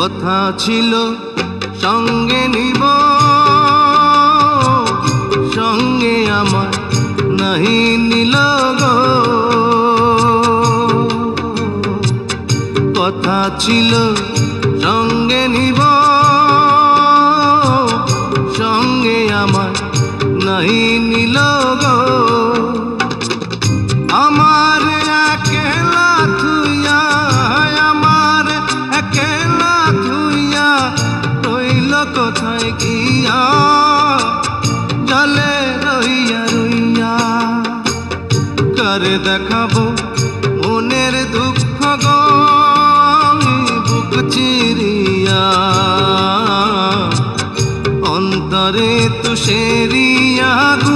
কথা ছিল সঙ্গে নিব, সঙ্গে আমার নাহি নিল গো। কথা ছিল সঙ্গে নিব, সঙ্গে আমার নাহি নিল গো। আমার একলা থুইয়া, আমার একলা থুইয়া রইল কোথায় গিয়া, জলে রইয়া রইয়া। কারে দেখাবো মনের দুঃখ গো আমি বুক চিরিয়া, অন্তরে তুষেরিয়া।